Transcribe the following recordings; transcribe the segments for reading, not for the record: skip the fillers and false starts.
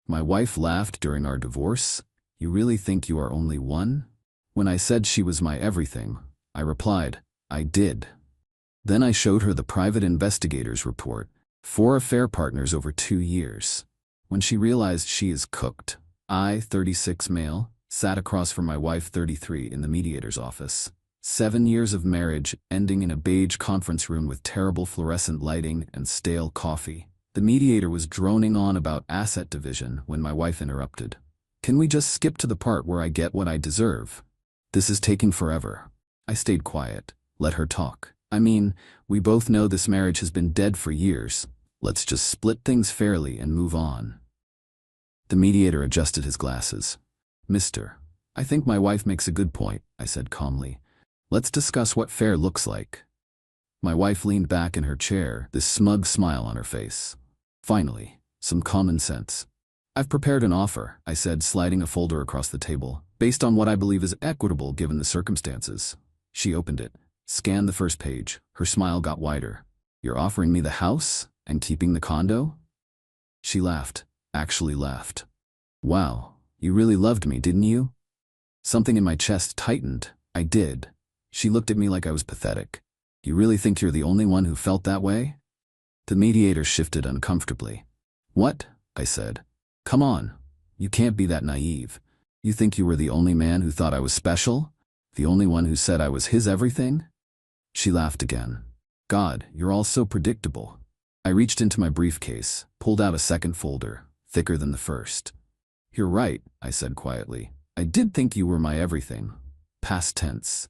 My wife laughed during our divorce. You really think you are only one? When I said she was my everything, I replied, I did. Then I showed her the private investigator's report, 4 affair partners over 2 years. When she realized she is cooked, I, 36 male, sat across from my wife, 33, in the mediator's office. 7 years of marriage ending in a beige conference room with terrible fluorescent lighting and stale coffee. The mediator was droning on about asset division when my wife interrupted. Can we just skip to the part where I get what I deserve? This is taking forever. I stayed quiet. Let her talk. I mean, we both know this marriage has been dead for years. Let's just split things fairly and move on. The mediator adjusted his glasses. Mister, I think my wife makes a good point, I said calmly. Let's discuss what fair looks like. My wife leaned back in her chair, this smug smile on her face. Finally, some common sense. I've prepared an offer, I said, sliding a folder across the table, based on what I believe is equitable given the circumstances. She opened it, scanned the first page. Her smile got wider. You're offering me the house and keeping the condo? She laughed, actually laughed. Wow, you really loved me, didn't you? Something in my chest tightened. I did. She looked at me like I was pathetic. You really think you're the only one who felt that way? The mediator shifted uncomfortably. What? I said. Come on. You can't be that naive. You think you were the only man who thought I was special? The only one who said I was his everything? She laughed again. God, you're all so predictable. I reached into my briefcase, pulled out a second folder, thicker than the first. You're right, I said quietly. I did think you were my everything. Past tense.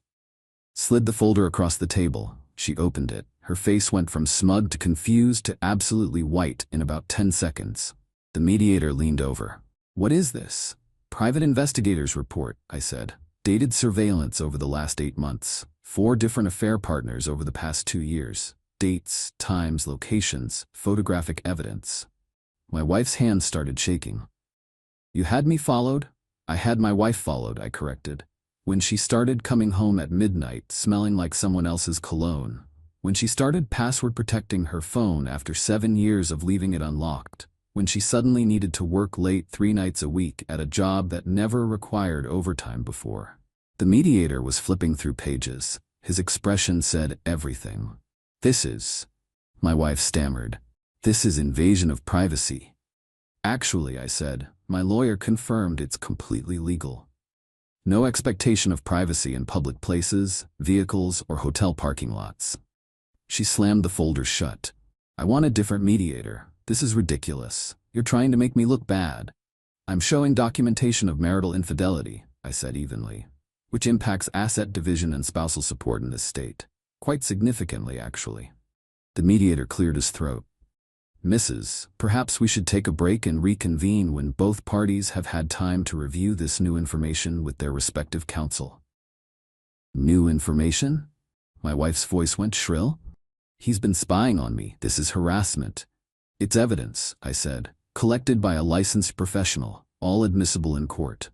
Slid the folder across the table. She opened it. Her face went from smug to confused to absolutely white in about 10 seconds. The mediator leaned over. What is this? Private investigator's report, I said. Dated surveillance over the last 8 months. 4 different affair partners over the past 2 years. Dates, times, locations, photographic evidence. My wife's hands started shaking. You had me followed? I had my wife followed, I corrected. When she started coming home at midnight smelling like someone else's cologne. When she started password protecting her phone after 7 years of leaving it unlocked. When she suddenly needed to work late 3 nights a week at a job that never required overtime before. The mediator was flipping through pages. His expression said everything. This is, my wife stammered, this is invasion of privacy. Actually, I said, my lawyer confirmed it's completely legal. No expectation of privacy in public places, vehicles, or hotel parking lots. She slammed the folder shut. I want a different mediator. This is ridiculous. You're trying to make me look bad. I'm showing documentation of marital infidelity, I said evenly, which impacts asset division and spousal support in this state. Quite significantly, actually. The mediator cleared his throat. Mrs., perhaps we should take a break and reconvene when both parties have had time to review this new information with their respective counsel. New information? My wife's voice went shrill. He's been spying on me. This is harassment. It's evidence, I said, collected by a licensed professional, all admissible in court.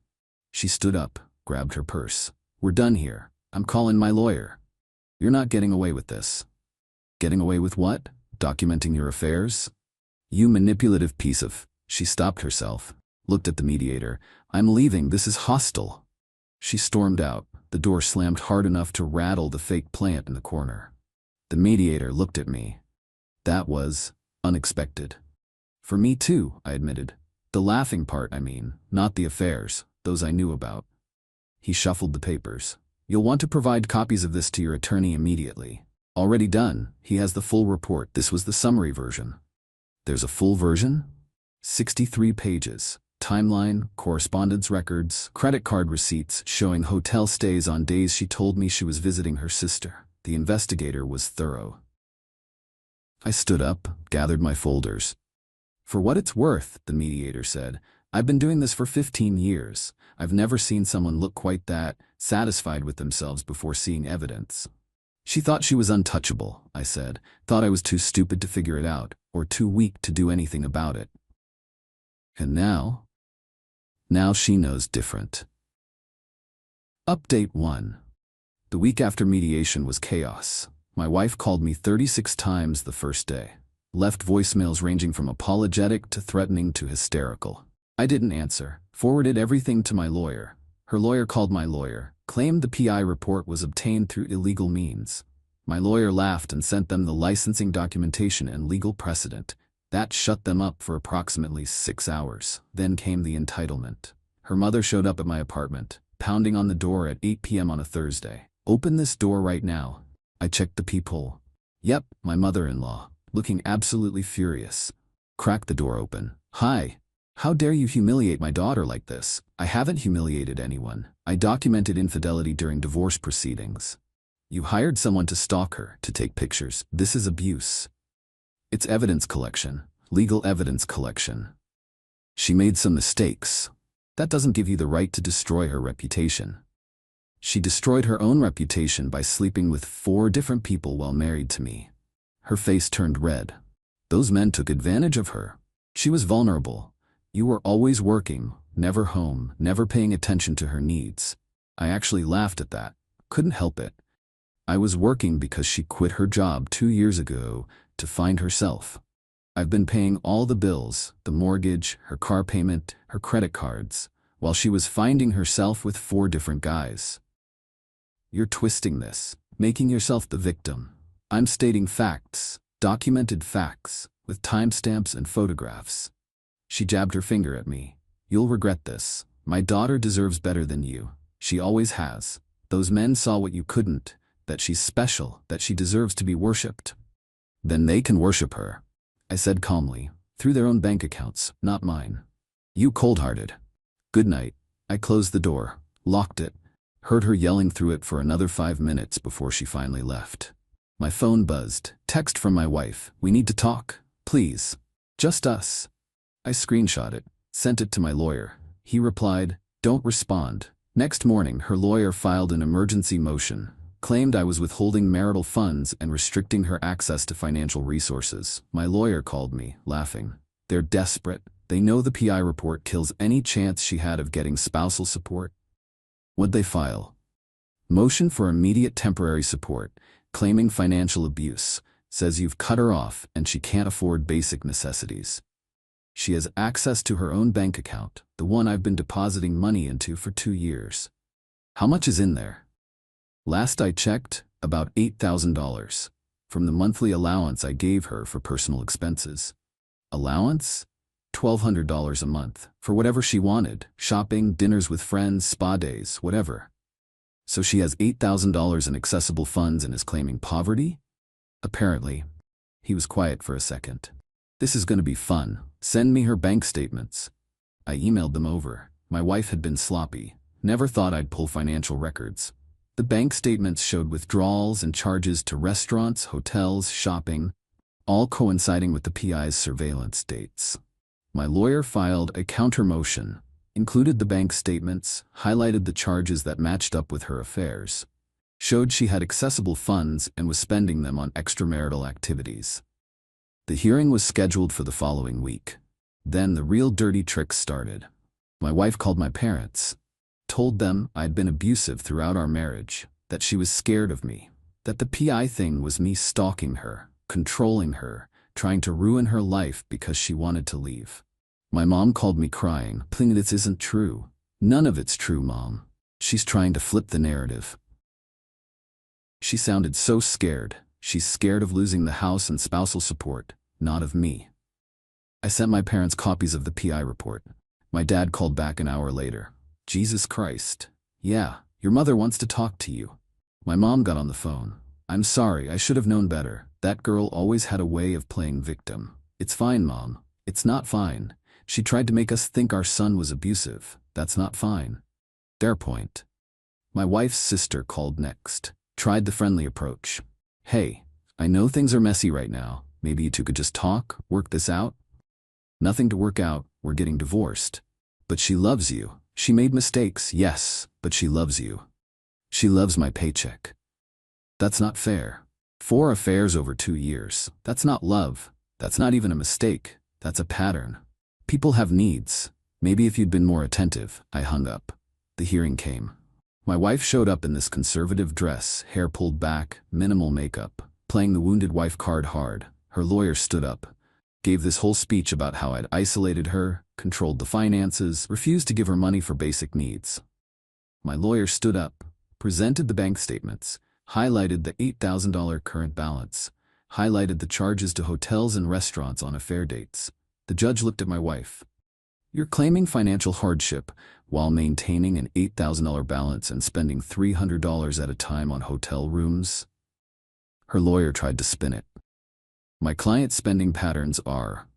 She stood up, grabbed her purse. We're done here. I'm calling my lawyer. You're not getting away with this. Getting away with what? Documenting your affairs? You manipulative piece of... She stopped herself, looked at the mediator. I'm leaving. This is hostile. She stormed out. The door slammed hard enough to rattle the fake plant in the corner. The mediator looked at me. That was unexpected. For me too, I admitted. The laughing part, I mean, not the affairs, those I knew about. He shuffled the papers. You'll want to provide copies of this to your attorney immediately. Already done. He has the full report. This was the summary version. There's a full version? 63 pages. Timeline, correspondence records, credit card receipts showing hotel stays on days she told me she was visiting her sister. The investigator was thorough. I stood up, gathered my folders. For what it's worth, the mediator said, I've been doing this for 15 years. I've never seen someone look quite that satisfied with themselves before seeing evidence. She thought she was untouchable, I said, thought I was too stupid to figure it out, or too weak to do anything about it. And now? Now she knows different. Update 1. The week after mediation was chaos. My wife called me 36 times the first day. Left voicemails ranging from apologetic to threatening to hysterical. I didn't answer, forwarded everything to my lawyer. Her lawyer called my lawyer, claimed the PI report was obtained through illegal means. My lawyer laughed and sent them the licensing documentation and legal precedent. That shut them up for approximately 6 hours. Then came the entitlement. Her mother showed up at my apartment, pounding on the door at 8 p.m. on a Thursday. "Open this door right now." I checked the peephole. Yep, my mother-in-law, looking absolutely furious. Cracked the door open. "Hi. How dare you humiliate my daughter like this?" "I haven't humiliated anyone. I documented infidelity during divorce proceedings." "You hired someone to stalk her, to take pictures. This is abuse." "It's evidence collection, legal evidence collection." "She made some mistakes. That doesn't give you the right to destroy her reputation." "She destroyed her own reputation by sleeping with 4 different people while married to me." Her face turned red. "Those men took advantage of her. She was vulnerable. You were always working, never home, never paying attention to her needs." I actually laughed at that. Couldn't help it. I was working because she quit her job 2 years ago to find herself. I've been paying all the bills, the mortgage, her car payment, her credit cards, while she was finding herself with 4 different guys. You're twisting this, making yourself the victim. I'm stating facts, documented facts, with timestamps and photographs. She jabbed her finger at me. "You'll regret this. My daughter deserves better than you. She always has. Those men saw what you couldn't, that she's special, that she deserves to be worshipped. Then they can worship her," I said calmly, "through their own bank accounts, not mine." "You cold-hearted." "Good night." I closed the door, locked it, heard her yelling through it for another 5 minutes before she finally left. My phone buzzed. Text from my wife. "We need to talk. Please. Just us." I screenshot it, sent it to my lawyer. He replied, "Don't respond." Next morning, her lawyer filed an emergency motion, claimed I was withholding marital funds and restricting her access to financial resources. My lawyer called me, laughing. They're desperate. They know the PI report kills any chance she had of getting spousal support. What'd they file? Motion for immediate temporary support, claiming financial abuse, says you've cut her off and she can't afford basic necessities. She has access to her own bank account, the one I've been depositing money into for 2 years. How much is in there? Last I checked, about $8,000, from the monthly allowance I gave her for personal expenses. Allowance? $1,200 a month, for whatever she wanted, shopping, dinners with friends, spa days, whatever. So she has $8,000 in accessible funds and is claiming poverty? Apparently. He was quiet for a second. "This is going to be fun. Send me her bank statements." I emailed them over. My wife had been sloppy. Never thought I'd pull financial records. The bank statements showed withdrawals and charges to restaurants, hotels, shopping, all coinciding with the PI's surveillance dates. My lawyer filed a counter motion, included the bank statements, highlighted the charges that matched up with her affairs, showed she had accessible funds and was spending them on extramarital activities. The hearing was scheduled for the following week. Then the real dirty tricks started. My wife called my parents, told them I'd been abusive throughout our marriage, that she was scared of me, that the PI thing was me stalking her, controlling her, trying to ruin her life because she wanted to leave. My mom called me crying, pleading this isn't true. "None of it's true, Mom. She's trying to flip the narrative." She sounded so scared. She's scared of losing the house and spousal support, not of me. I sent my parents copies of the PI report. My dad called back an hour later. "Jesus Christ. Yeah, your mother wants to talk to you." My mom got on the phone. "I'm sorry, I should have known better. That girl always had a way of playing victim." "It's fine, Mom. It's not fine. She tried to make us think our son was abusive. That's not fine." Their point. My wife's sister called next. Tried the friendly approach. "Hey, I know things are messy right now. Maybe you two could just talk, work this out." "Nothing to work out. We're getting divorced." "But she loves you. She made mistakes, yes, but she loves you." "She loves my paycheck." "That's not fair. 4 affairs over 2 years. That's not love. That's not even a mistake. That's a pattern. People have needs. Maybe if you'd been more attentive." I hung up. The hearing came. My wife showed up in this conservative dress, hair pulled back, minimal makeup, playing the wounded wife card hard. Her lawyer stood up. Gave this whole speech about how I'd isolated her, controlled the finances, refused to give her money for basic needs. My lawyer stood up, presented the bank statements, highlighted the $8,000 current balance, highlighted the charges to hotels and restaurants on affair dates. The judge looked at my wife. You're claiming financial hardship while maintaining an $8,000 balance and spending $300 at a time on hotel rooms? Her lawyer tried to spin it. My client's spending patterns are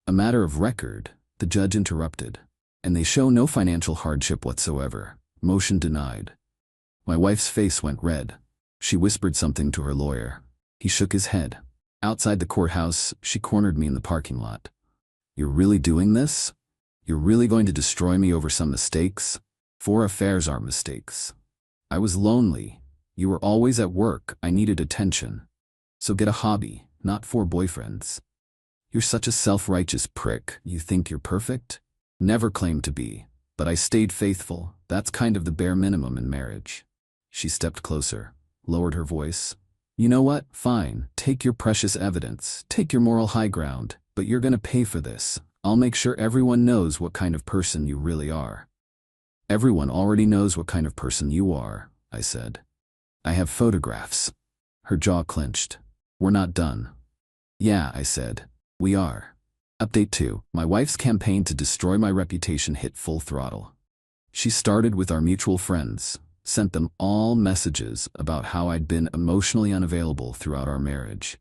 a matter of record, the judge interrupted, and they show no financial hardship whatsoever. Motion denied. My wife's face went red. She whispered something to her lawyer. He shook his head. Outside the courthouse, she cornered me in the parking lot. You're really doing this? You're really going to destroy me over some mistakes? 4 affairs are mistakes. I was lonely. You were always at work. I needed attention. So get a hobby, not 4 boyfriends. You're such a self-righteous prick. You think you're perfect? Never claimed to be. But I stayed faithful. That's kind of the bare minimum in marriage. She stepped closer, lowered her voice. You know what? Fine. Take your precious evidence. Take your moral high ground. But you're gonna pay for this. I'll make sure everyone knows what kind of person you really are. Everyone already knows what kind of person you are, I said. I have photographs. Her jaw clenched. We're not done. Yeah, I said. We are. Update 2. My wife's campaign to destroy my reputation hit full throttle. She started with our mutual friends, sent them all messages about how I'd been emotionally unavailable throughout our marriage,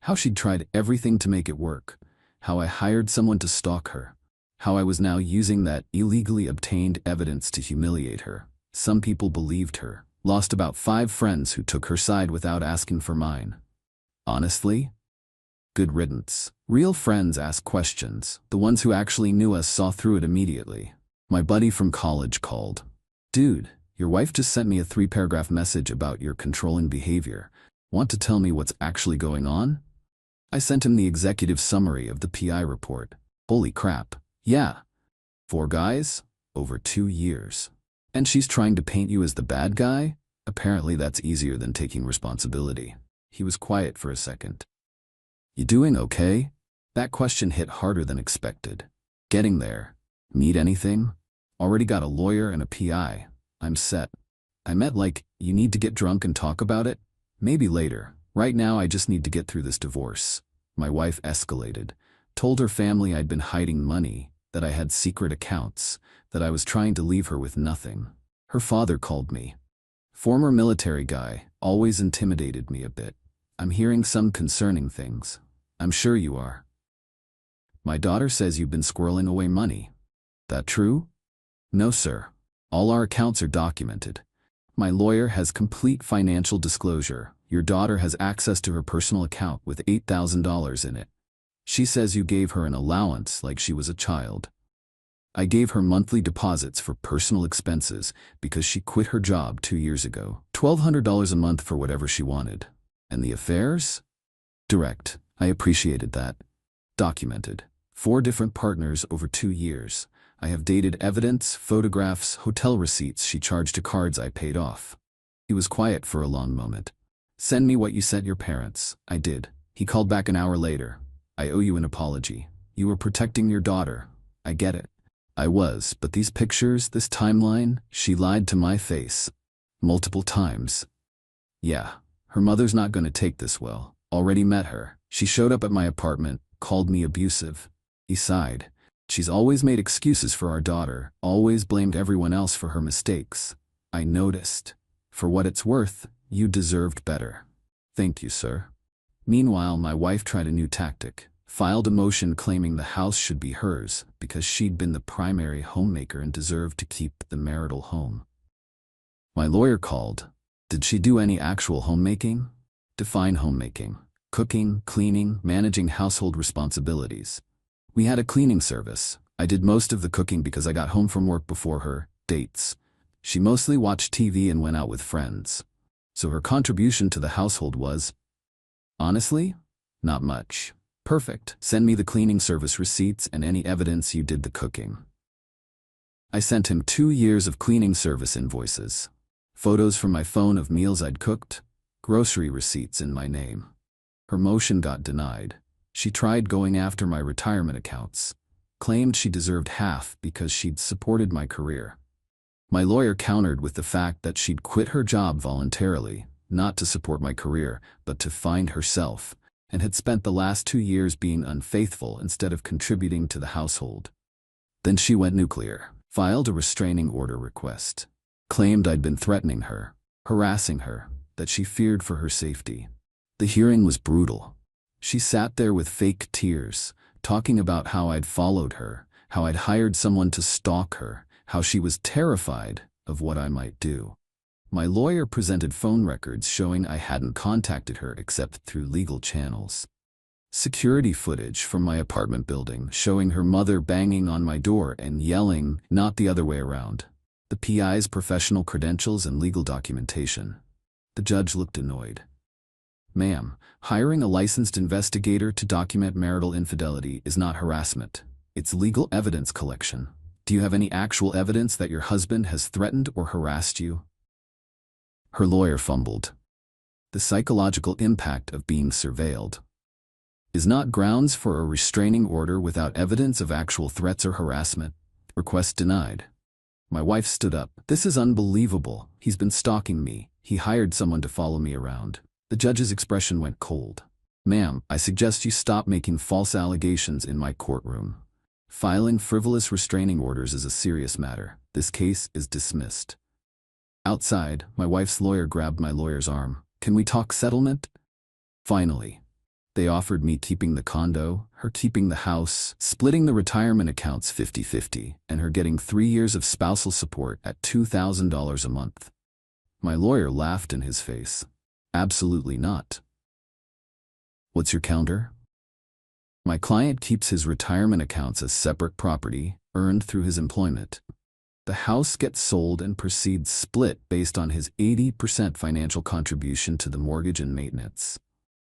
how she'd tried everything to make it work, how I hired someone to stalk her, how I was now using that illegally obtained evidence to humiliate her. Some people believed her. Lost about 5 friends who took her side without asking for mine. Honestly? Good riddance. Real friends ask questions. The ones who actually knew us saw through it immediately. My buddy from college called. Dude, your wife just sent me a 3-paragraph message about your controlling behavior. Want to tell me what's actually going on? I sent him the executive summary of the PI report. Holy crap. Yeah. 4 guys? Over 2 years. And she's trying to paint you as the bad guy? Apparently that's easier than taking responsibility. He was quiet for a second. You doing okay? That question hit harder than expected. Getting there. Need anything? Already got a lawyer and a PI. I'm set. I meant like, you need to get drunk and talk about it? Maybe later. Right now I just need to get through this divorce. My wife escalated. Told her family I'd been hiding money, that I had secret accounts, that I was trying to leave her with nothing. Her father called me. Former military guy, always intimidated me a bit. I'm hearing some concerning things. I'm sure you are. My daughter says you've been squirreling away money. That true? No, sir. All our accounts are documented. My lawyer has complete financial disclosure. Your daughter has access to her personal account with $8,000 in it. She says you gave her an allowance like she was a child. I gave her monthly deposits for personal expenses because she quit her job 2 years ago. $1,200 a month for whatever she wanted. And the affairs? Direct. I appreciated that. Documented. 4 different partners over 2 years. I have dated evidence, photographs, hotel receipts she charged to cards I paid off. He was quiet for a long moment. Send me what you sent your parents. I did. He called back an hour later. I owe you an apology. You were protecting your daughter. I get it. I was, but these pictures, this timeline, she lied to my face. Multiple times. Yeah, her mother's not going to take this well. Already met her. She showed up at my apartment, called me abusive. He sighed. She's always made excuses for our daughter, always blamed everyone else for her mistakes. I noticed. For what it's worth, you deserved better. Thank you, sir. Meanwhile, my wife tried a new tactic. Filed a motion claiming the house should be hers because she'd been the primary homemaker and deserved to keep the marital home. My lawyer called. Did she do any actual homemaking? Define homemaking. Cooking, cleaning, managing household responsibilities. We had a cleaning service. I did most of the cooking because I got home from work before her. Dates. She mostly watched TV and went out with friends. So her contribution to the household was, honestly, not much. Perfect. Send me the cleaning service receipts and any evidence you did the cooking. I sent him 2 years of cleaning service invoices. Photos from my phone of meals I'd cooked. Grocery receipts in my name. Her motion got denied. She tried going after my retirement accounts, claimed she deserved half because she'd supported my career. My lawyer countered with the fact that she'd quit her job voluntarily, not to support my career, but to find herself, and had spent the last 2 years being unfaithful instead of contributing to the household. Then she went nuclear, filed a restraining order request, claimed I'd been threatening her, harassing her, that she feared for her safety. The hearing was brutal. She sat there with fake tears, talking about how I'd followed her, how I'd hired someone to stalk her, how she was terrified of what I might do. My lawyer presented phone records showing I hadn't contacted her except through legal channels. Security footage from my apartment building showing her mother banging on my door and yelling, not the other way around. The PI's professional credentials and legal documentation. The judge looked annoyed. "Ma'am, hiring a licensed investigator to document marital infidelity is not harassment. It's legal evidence collection. Do you have any actual evidence that your husband has threatened or harassed you?" Her lawyer fumbled. The psychological impact of being surveilled is not grounds for a restraining order without evidence of actual threats or harassment. Request denied. My wife stood up. "This is unbelievable. He's been stalking me. He hired someone to follow me around." The judge's expression went cold. "Ma'am, I suggest you stop making false allegations in my courtroom. Filing frivolous restraining orders is a serious matter. This case is dismissed." Outside, my wife's lawyer grabbed my lawyer's arm. "Can we talk settlement?" Finally. They offered me keeping the condo, her keeping the house, splitting the retirement accounts 50-50, and her getting 3 years of spousal support at $2,000 a month. My lawyer laughed in his face. "Absolutely not." "What's your counter?" "My client keeps his retirement accounts as separate property, earned through his employment. The house gets sold and proceeds split based on his 80% financial contribution to the mortgage and maintenance.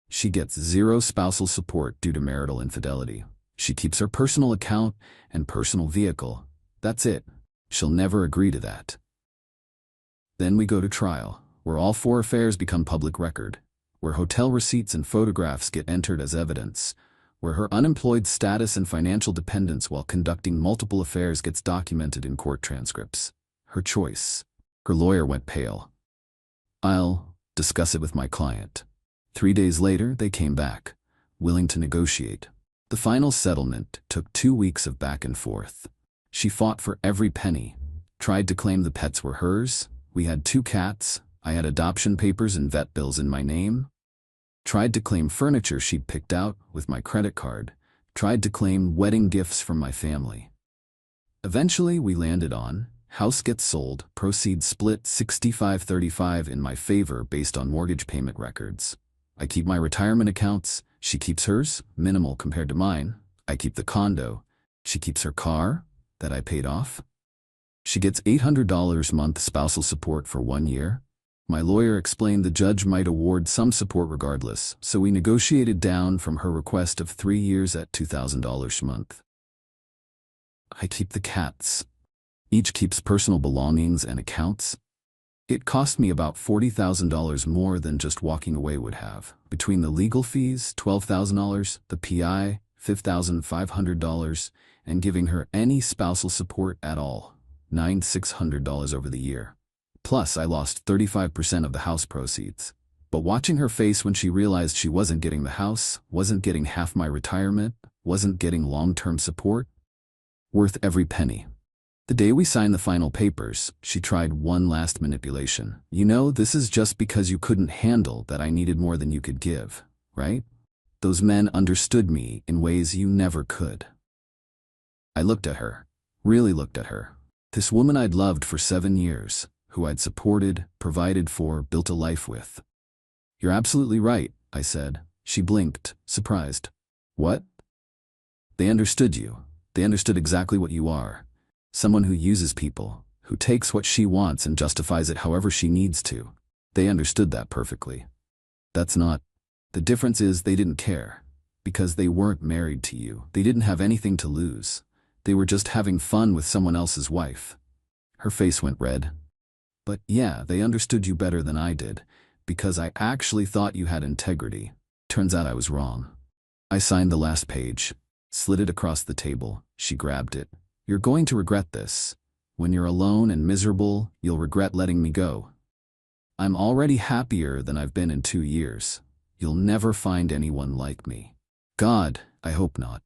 She gets 0 spousal support due to marital infidelity. She keeps her personal account and personal vehicle. That's it. She'll never agree to that." Then we go to trial, where all 4 affairs become public record, where hotel receipts and photographs get entered as evidence, where her unemployed status and financial dependence while conducting multiple affairs gets documented in court transcripts. Her choice. Her lawyer went pale. "I'll discuss it with my client." 3 days later, they came back, willing to negotiate. The final settlement took 2 weeks of back and forth. She fought for every penny, tried to claim the pets were hers. We had 2 cats. I had adoption papers and vet bills in my name. Tried to claim furniture she'd picked out with my credit card. Tried to claim wedding gifts from my family. Eventually, we landed on house gets sold, proceeds split 65-35 in my favor based on mortgage payment records. I keep my retirement accounts. She keeps hers, minimal compared to mine. I keep the condo. She keeps her car, that I paid off. She gets $800 a month spousal support for 1 year. My lawyer explained the judge might award some support regardless, so we negotiated down from her request of 3 years at $2,000 a month. I keep the cats. Each keeps personal belongings and accounts. It cost me about $40,000 more than just walking away would have. Between the legal fees, $12,000, the PI, $5,500, and giving her any spousal support at all, $9,600 over the year. Plus, I lost 35% of the house proceeds. But watching her face when she realized she wasn't getting the house, wasn't getting half my retirement, wasn't getting long-term support, worth every penny. The day we signed the final papers, she tried one last manipulation. "You know, this is just because you couldn't handle that I needed more than you could give, right? Those men understood me in ways you never could." I looked at her, really looked at her. This woman I'd loved for 7 years, who I'd supported, provided for, built a life with. "You're absolutely right," I said. She blinked, surprised. "What?" "They understood you. They understood exactly what you are. Someone who uses people, who takes what she wants and justifies it however she needs to. They understood that perfectly. That's not. The difference is they didn't care. Because they weren't married to you. They didn't have anything to lose. They were just having fun with someone else's wife." Her face went red. "But yeah, they understood you better than I did, because I actually thought you had integrity. Turns out I was wrong." I signed the last page, slid it across the table. She grabbed it. "You're going to regret this. When you're alone and miserable, you'll regret letting me go. I'm already happier than I've been in 2 years. You'll never find anyone like me. God, I hope not."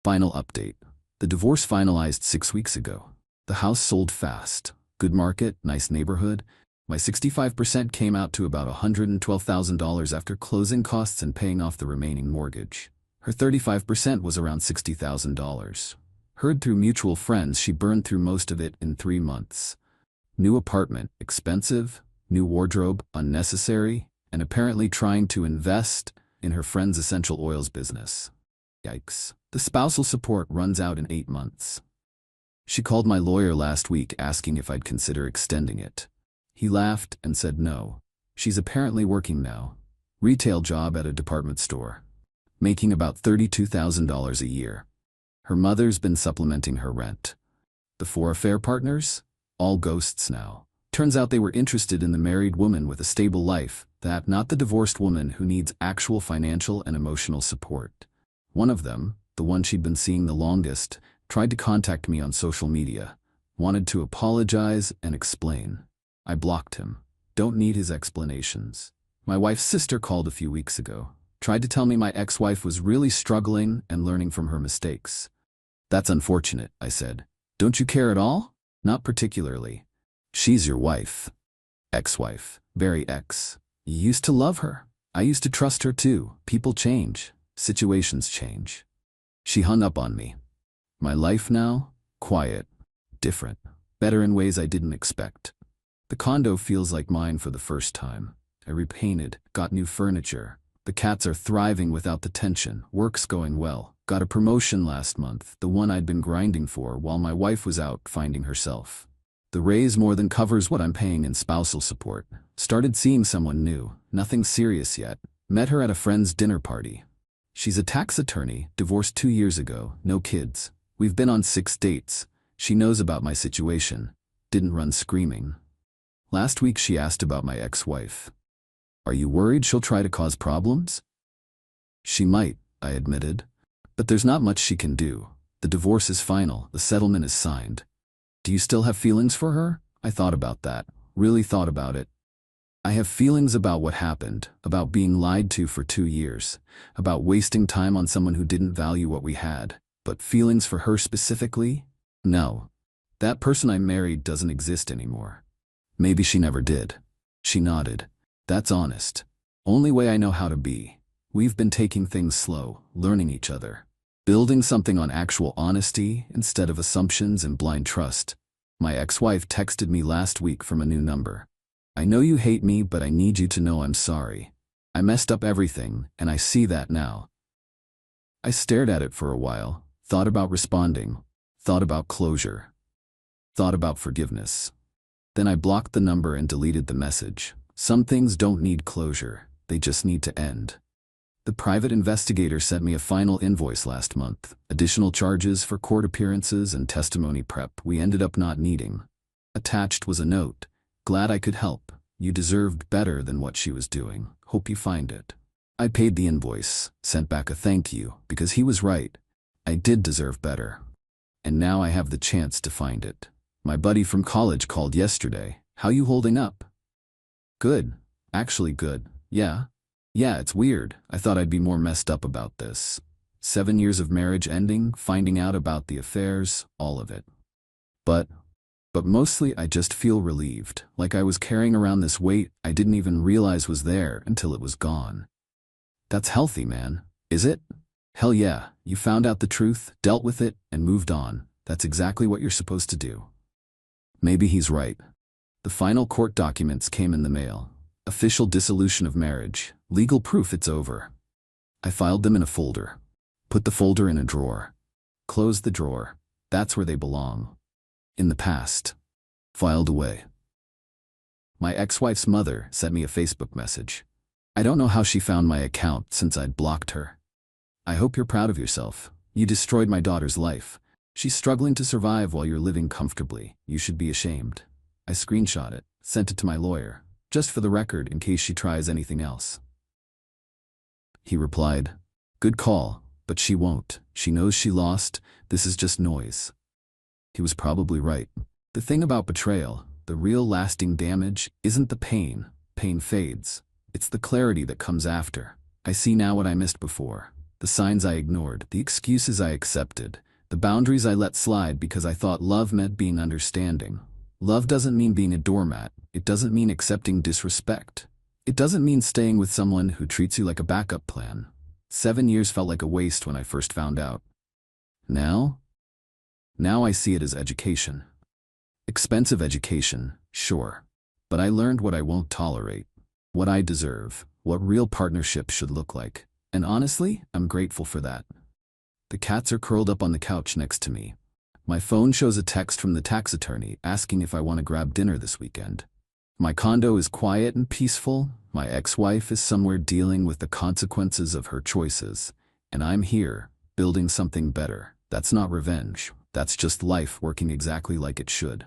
Final update. The divorce finalized 6 weeks ago. The house sold fast. Good market, nice neighborhood. My 65% came out to about $112,000 after closing costs and paying off the remaining mortgage. Her 35% was around $60,000. Heard through mutual friends she burned through most of it in 3 months. New apartment, expensive. New wardrobe, unnecessary. And apparently trying to invest in her friend's essential oils business. Yikes. The spousal support runs out in 8 months. She called my lawyer last week asking if I'd consider extending it. He laughed and said no. She's apparently working now. Retail job at a department store. Making about $32,000 a year. Her mother's been supplementing her rent. The 4 affair partners? All ghosts now. Turns out they were interested in the married woman with a stable life, not the divorced woman who needs actual financial and emotional support. One of them, the one she'd been seeing the longest, tried to contact me on social media, wanted to apologize and explain. I blocked him. Don't need his explanations. My wife's sister called a few weeks ago, tried to tell me my ex-wife was really struggling and learning from her mistakes. "That's unfortunate," I said. "Don't you care at all?" "Not particularly. She's your wife." "Ex-wife. Very ex. You used to love her. I used to trust her too. People change. Situations change." She hung up on me. My life now? Quiet. Different. Better in ways I didn't expect. The condo feels like mine for the first time. I repainted, got new furniture. The cats are thriving without the tension. Work's going well. Got a promotion last month, the one I'd been grinding for while my wife was out finding herself. The raise more than covers what I'm paying in spousal support. Started seeing someone new. Nothing serious yet. Met her at a friend's dinner party. She's a tax attorney, divorced 2 years ago, no kids. We've been on 6 dates. She knows about my situation. Didn't run screaming. Last week she asked about my ex-wife. "Are you worried she'll try to cause problems?" "She might," I admitted. "But there's not much she can do. The divorce is final, the settlement is signed." "Do you still have feelings for her?" I thought about that. Really thought about it. I have feelings about what happened, about being lied to for 2 years, about wasting time on someone who didn't value what we had. But feelings for her specifically? No. That person I married doesn't exist anymore. Maybe she never did. She nodded. That's honest. Only way I know how to be. We've been taking things slow, learning each other. Building something on actual honesty instead of assumptions and blind trust. My ex-wife texted me last week from a new number. "I know you hate me, but I need you to know I'm sorry. I messed up everything, and I see that now." I stared at it for a while, thought about responding, thought about closure, thought about forgiveness. Then I blocked the number and deleted the message. Some things don't need closure, they just need to end. The private investigator sent me a final invoice last month, additional charges for court appearances and testimony prep we ended up not needing. Attached was a note. "Glad I could help. You deserved better than what she was doing. Hope you find it." I paid the invoice, sent back a thank you, because he was right. I did deserve better. And now I have the chance to find it. My buddy from college called yesterday. "How you holding up?" "Good. Actually good. Yeah, it's weird. I thought I'd be more messed up about this. 7 years of marriage ending, finding out about the affairs, all of it. But mostly I just feel relieved, like I was carrying around this weight I didn't even realize was there until it was gone." That's healthy, man. Is it? Hell yeah, you found out the truth, dealt with it, and moved on. That's exactly what you're supposed to do. Maybe he's right. The final court documents came in the mail. Official dissolution of marriage, legal proof it's over. I filed them in a folder. Put the folder in a drawer. Closed the drawer. That's where they belong. In the past. Filed away. My ex-wife's mother sent me a Facebook message. I don't know how she found my account since I'd blocked her. "I hope you're proud of yourself. You destroyed my daughter's life. She's struggling to survive while you're living comfortably. You should be ashamed." I screenshot it, sent it to my lawyer, just for the record in case she tries anything else. He replied, Good call, but she won't. She knows she lost. This is just noise. He was probably right. The thing about betrayal, the real lasting damage, isn't the pain. Pain fades. It's the clarity that comes after. I see now what I missed before. The signs I ignored, the excuses I accepted, the boundaries I let slide because I thought love meant being understanding. Love doesn't mean being a doormat. It doesn't mean accepting disrespect. It doesn't mean staying with someone who treats you like a backup plan. 7 years felt like a waste when I first found out. Now I see it as education. Expensive education, sure. But I learned what I won't tolerate, what I deserve, what real partnership should look like. And honestly, I'm grateful for that. The cats are curled up on the couch next to me. My phone shows a text from the tax attorney asking if I want to grab dinner this weekend. My condo is quiet and peaceful. My ex-wife is somewhere dealing with the consequences of her choices. And I'm here, building something better. That's not revenge. That's just life working exactly like it should.